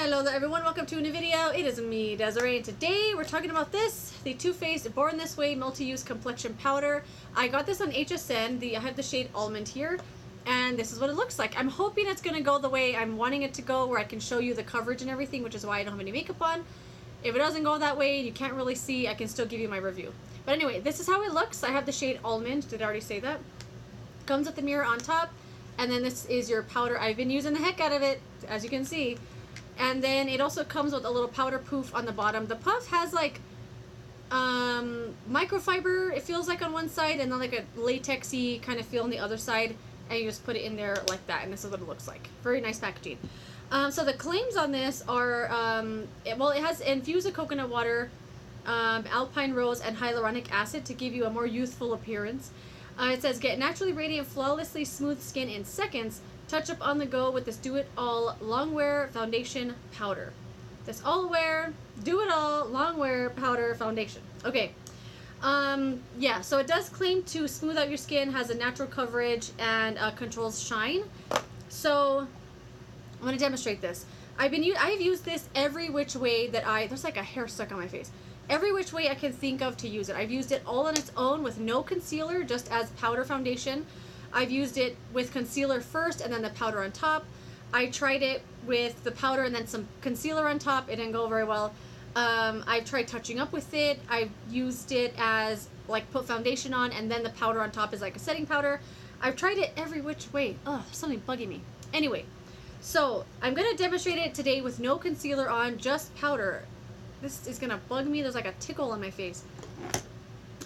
Hello there everyone, welcome to a new video. It is me, Desiree, and today we're talking about this, the Too Faced Born This Way Multi-Use Complexion Powder. I got this on HSN, I have the shade Almond here, and this is what it looks like. I'm hoping it's going to go the way I'm wanting it to go, where I can show you the coverage and everything, which is why I don't have any makeup on. If it doesn't go that way, you can't really see, I can still give you my review. But anyway, this is how it looks. I have the shade Almond, did I already say that? Comes with the mirror on top, and then this is your powder. I've been using the heck out of it, as you can see. And then it also comes with a little powder poof on the bottom. The puff has like microfiber, it feels like, on one side, and then like a latexy kind of feel on the other side, and you just put it in there like that, and this is what it looks like. Very nice packaging. So the claims on this are, it has infused coconut water, alpine rose, and hyaluronic acid to give you a more youthful appearance. It says, get naturally radiant, flawlessly smooth skin in seconds. Touch up on the go with this do-it-all long-wear foundation powder. This all-wear, do-it-all long-wear powder foundation. Okay. Yeah, so it does claim to smooth out your skin, has a natural coverage, and controls shine. So I'm going to demonstrate this. I've used this every which way that there's like a hair stuck on my face. Every which way I can think of to use it. I've used it all on its own with no concealer, just as powder foundation. I've used it with concealer first and then the powder on top. I tried it with the powder and then some concealer on top. It didn't go very well. I've tried touching up with it. I've used it as like put foundation on and then the powder on top is like a setting powder. I've tried it every which way. Oh, there's something bugging me. Anyway, so I'm going to demonstrate it today with no concealer on, just powder. This is going to bug me. There's like a tickle on my face.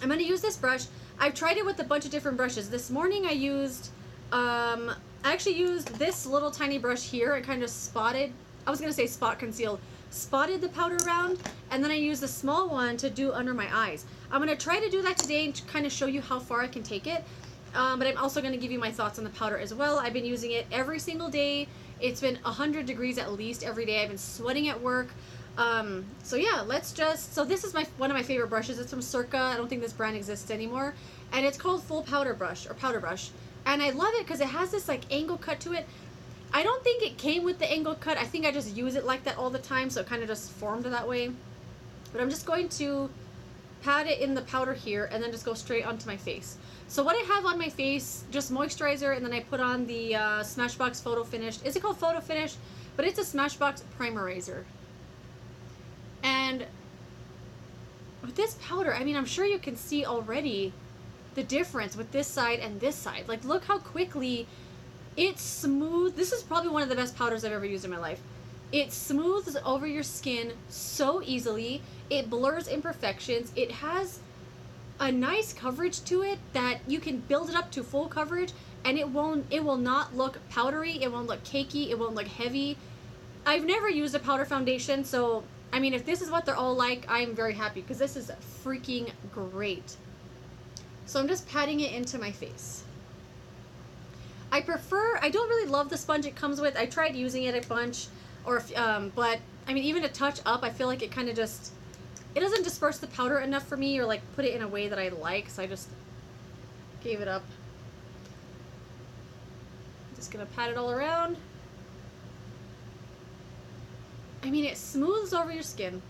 I'm going to use this brush. I've tried it with a bunch of different brushes. This morning I used, I actually used this little tiny brush here. I kind of spotted, I was going to say spot concealed, spotted the powder around, and then I used the small one to do under my eyes. I'm going to try to do that today and kind of show you how far I can take it. But I'm also going to give you my thoughts on the powder as well. I've been using it every single day. It's been 100 degrees at least every day. I've been sweating at work. So yeah, so this is one of my favorite brushes. It's from Circa. I don't think this brand exists anymore. And it's called Full Powder Brush, or Powder Brush. And I love it because it has this like angle cut to it. I don't think it came with the angle cut. I think I just use it like that all the time, so it kind of just formed that way. But I'm just going to pat it in the powder here and then just go straight onto my face. So what I have on my face, just moisturizer, and then I put on the Smashbox Photo Finish. Is it called Photo Finish? But it's a Smashbox Primerizer. And with this powder, I mean, I'm sure you can see already the difference with this side and this side. Like, look how quickly it's smooth. This is probably one of the best powders I've ever used in my life. It smooths over your skin so easily. It blurs imperfections. It has a nice coverage to it that you can build it up to full coverage, and it will not look powdery. It won't look cakey. It won't look heavy. I've never used a powder foundation, so I mean, if this is what they're all like, I'm very happy because this is freaking great. So I'm just patting it into my face. I don't really love the sponge it comes with. I tried using it a bunch, but I mean, even to touch up, I feel like it kind of just, it doesn't disperse the powder enough for me or like put it in a way that I like, so I just gave it up. I'm just gonna pat it all around. I mean, it smooths over your skin.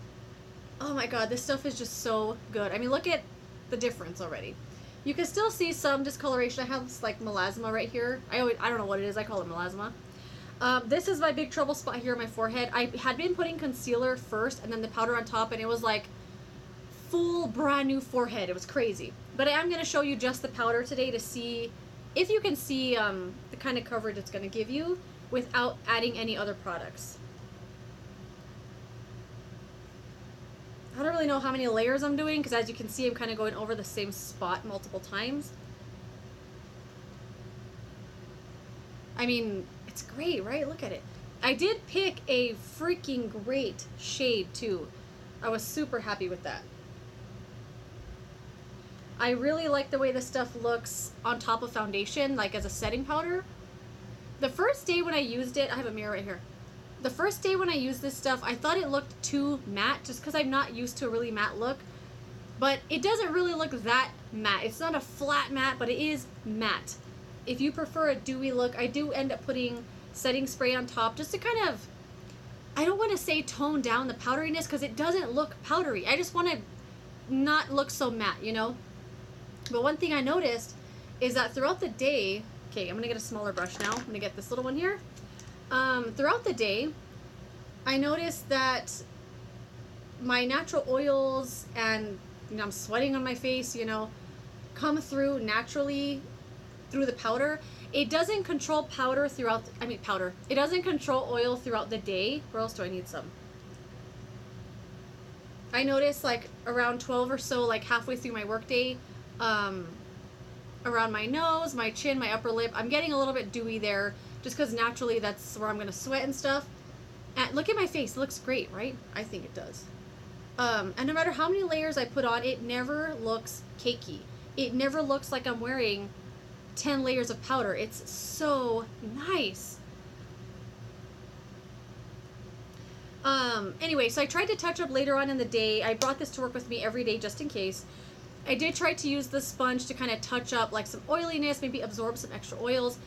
Oh my god, this stuff is just so good. I mean, look at the difference already. You can still see some discoloration. I have this like melasma right here. I don't know what it is. I call it melasma. This is my big trouble spot here on my forehead. I had been putting concealer first and then the powder on top, and it was like full brand new forehead. It was crazy. But I am going to show you just the powder today to see if you can see the kind of coverage it's going to give you without adding any other products. I don't really know how many layers I'm doing because, as you can see, I'm kind of going over the same spot multiple times. I mean, it's great, right? Look at it. I did pick a freaking great shade too. I was super happy with that. I really like the way this stuff looks on top of foundation, like as a setting powder. The first day when I used it, I have a mirror right here. The first day when I used this stuff, I thought it looked too matte just because I'm not used to a really matte look. But it doesn't really look that matte. It's not a flat matte, but it is matte. If you prefer a dewy look, I do end up putting setting spray on top just to kind of, I don't want want to say tone down the powderiness because it doesn't look powdery. I just want to not look so matte, you know? But one thing I noticed is that throughout the day, okay, I'm going to get a smaller brush now. I'm going to get this little one here. Throughout the day, I noticed that my natural oils and, you know, I'm sweating on my face, you know, come through naturally through the powder. It doesn't control powder throughout, powder. It doesn't control oil throughout the day. Where else do I need some? I noticed like around 12 or so, like halfway through my workday, around my nose, my chin, my upper lip, I'm getting a little bit dewy there just because naturally that's where I'm going to sweat and stuff. And look at my face. It looks great, right? I think it does. And no matter how many layers I put on, it never looks cakey. It never looks like I'm wearing 10 layers of powder. It's so nice. Anyway, so I tried to touch up later on in the day. I brought this to work with me every day just in case. I did try to use the sponge to kind of touch up like some oiliness, maybe absorb some extra oils.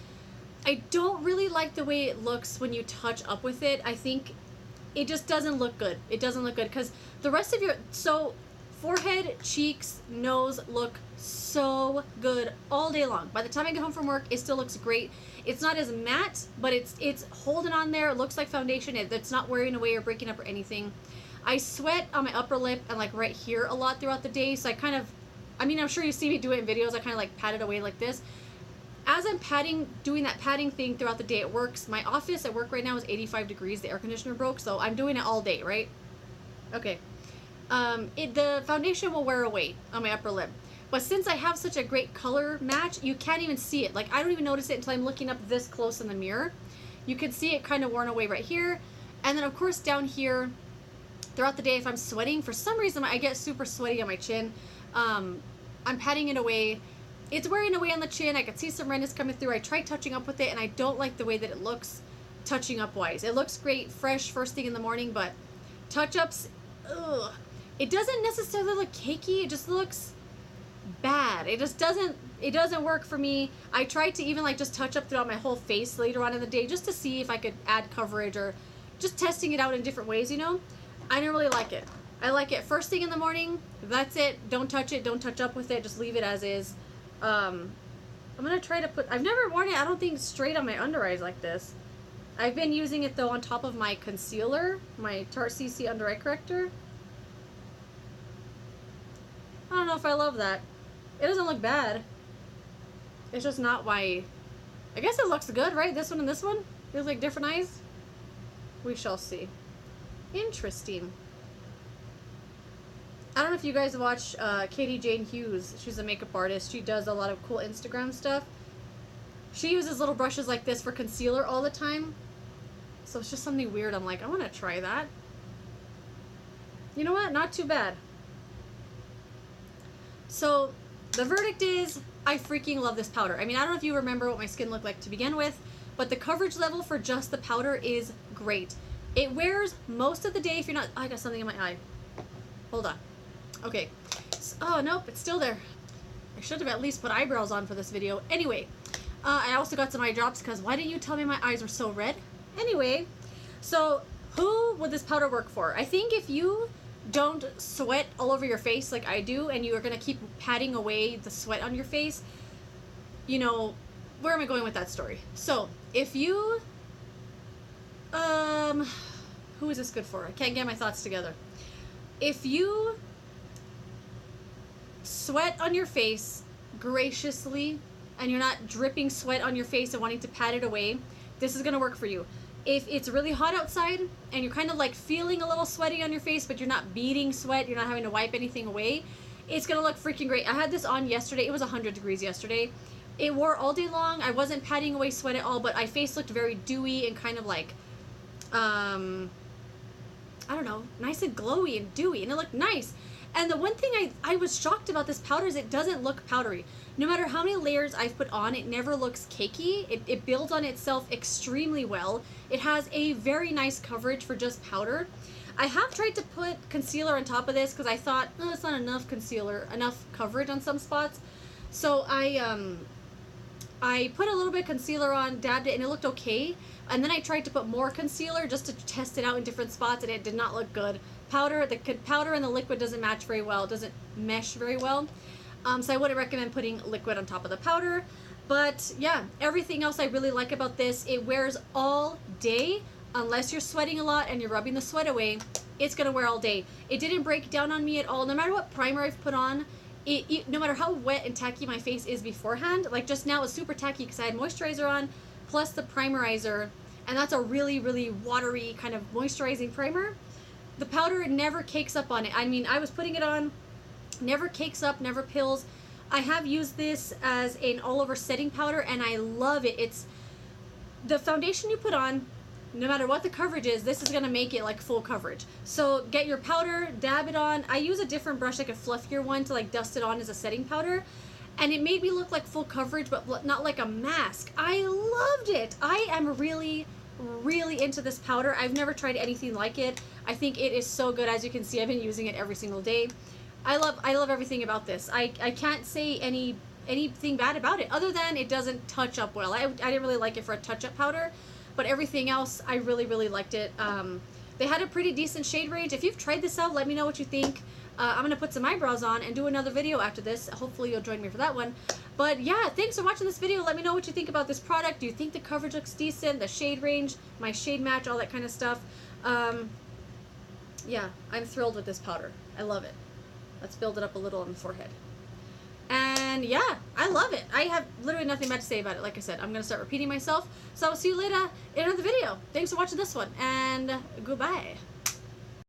I don't really like the way it looks when you touch up with it. I think it just doesn't look good. It doesn't look good because the rest of your, so forehead, cheeks, nose look so good all day long. By the time I get home from work, it still looks great. It's not as matte, but it's holding on there. It looks like foundation. It's not wearing away or breaking up or anything. I sweat on my upper lip and like right here a lot throughout the day. So I kind of, I'm sure you see me do it in videos. I kind of like pat it away like this. As I'm doing that patting thing throughout the day, it works. My office at work right now is 85 degrees. The air conditioner broke, so I'm doing it all day, right? Okay. The foundation will wear away on my upper lip. But since I have such a great color match, you can't even see it. Like, I don't even notice it until I'm looking up this close in the mirror. You can see it kind of worn away right here. And then, of course, down here, throughout the day, if I'm sweating, for some reason, I get super sweaty on my chin. I'm patting it away. It's wearing away on the chin. I can see some redness coming through. I tried touching up with it, and I don't like the way that it looks touching up-wise. It looks great, fresh, first thing in the morning, but touch-ups, ugh. It doesn't necessarily look cakey. It just looks bad. It doesn't work for me. I tried to even like just touch up throughout my whole face later on in the day just to see if I could add coverage or just testing it out in different ways, you know? I don't really like it. I like it first thing in the morning. That's it. Don't touch it. Don't touch up with it. Just leave it as is. I'm going to try to put... I've never worn it, I don't think, straight on my under eyes like this. I've been using it, though, on top of my concealer, my Tarte CC Under Eye Corrector. I don't know if I love that. It doesn't look bad. It's just not my... I guess it looks good, right? This one and this one? Feels like different eyes? We shall see. Interesting. I don't know if you guys watch Katie Jane Hughes. She's a makeup artist. She does a lot of cool Instagram stuff. She uses little brushes like this for concealer all the time. So it's just something weird. I'm like, I want to try that. You know what? Not too bad. So the verdict is, I freaking love this powder. I mean, I don't know if you remember what my skin looked like to begin with, but the coverage level for just the powder is great. It wears most of the day if you're not... Oh, I got something in my eye. Hold on. Okay. Oh, nope, it's still there. I should have at least put eyebrows on for this video. Anyway, I also got some eye drops because why didn't you tell me my eyes were so red? Anyway, so who would this powder work for? I think if you don't sweat all over your face like I do and you are going to keep patting away the sweat on your face, you know, where am I going with that story? So, if you, who is this good for? I can't get my thoughts together. If you sweat on your face graciously and you're not dripping sweat on your face and wanting to pat it away, this is going to work for you. If it's really hot outside and you're kind of like feeling a little sweaty on your face, but you're not beading sweat, you're not having to wipe anything away, it's going to look freaking great. I had this on yesterday. It was 100 degrees yesterday. It wore all day long. I wasn't patting away sweat at all, but my face looked very dewy and kind of like, I don't know, nice and glowy and dewy, and it looked nice. And the one thing I was shocked about this powder is it doesn't look powdery. No matter how many layers I've put on, it never looks cakey. It builds on itself extremely well. It has a very nice coverage for just powder. I have tried to put concealer on top of this because I thought, oh, it's not enough concealer, enough coverage on some spots. So I I put a little bit of concealer on, dabbed it, and it looked okay. And then I tried to put more concealer just to test it out in different spots, and it did not look good. The powder and the liquid doesn't match very well. It doesn't mesh very well. So I wouldn't recommend putting liquid on top of the powder. But yeah, everything else I really like about this, it wears all day. Unless you're sweating a lot and you're rubbing the sweat away, it's going to wear all day. It didn't break down on me at all. No matter what primer I've put on, no matter how wet and tacky my face is beforehand, like just now it's super tacky because I had moisturizer on plus the primerizer, and that's a really, really watery kind of moisturizing primer. The powder never cakes up on it. I mean, I was putting it on, never cakes up, never pills. I have used this as an all-over setting powder, and I love it. It's the foundation you put on, no matter what the coverage is, this is going to make it like full coverage. So get your powder, dab it on. I use a different brush, like a fluffier one, to like dust it on as a setting powder. And it made me look like full coverage, but not like a mask. I loved it. I am really, really into this powder. I've never tried anything like it. I think it is so good. As you can see, I've been using it every single day. I love everything about this. I can't say anything bad about it, other than it doesn't touch up well. I didn't really like it for a touch-up powder. But everything else, I really, really liked it. They had a pretty decent shade range. If you've tried this out, let me know what you think. I'm going to put some eyebrows on and do another video after this. Hopefully you'll join me for that one. But yeah, thanks for watching this video. Let me know what you think about this product. Do you think the coverage looks decent? The shade range, my shade match, all that kind of stuff. Yeah, I'm thrilled with this powder. I love it. Let's build it up a little on the forehead. And yeah, I love it. I have literally nothing bad to say about it. Like I said, I'm going to start repeating myself. So I'll see you later in another video. Thanks for watching this one, and goodbye.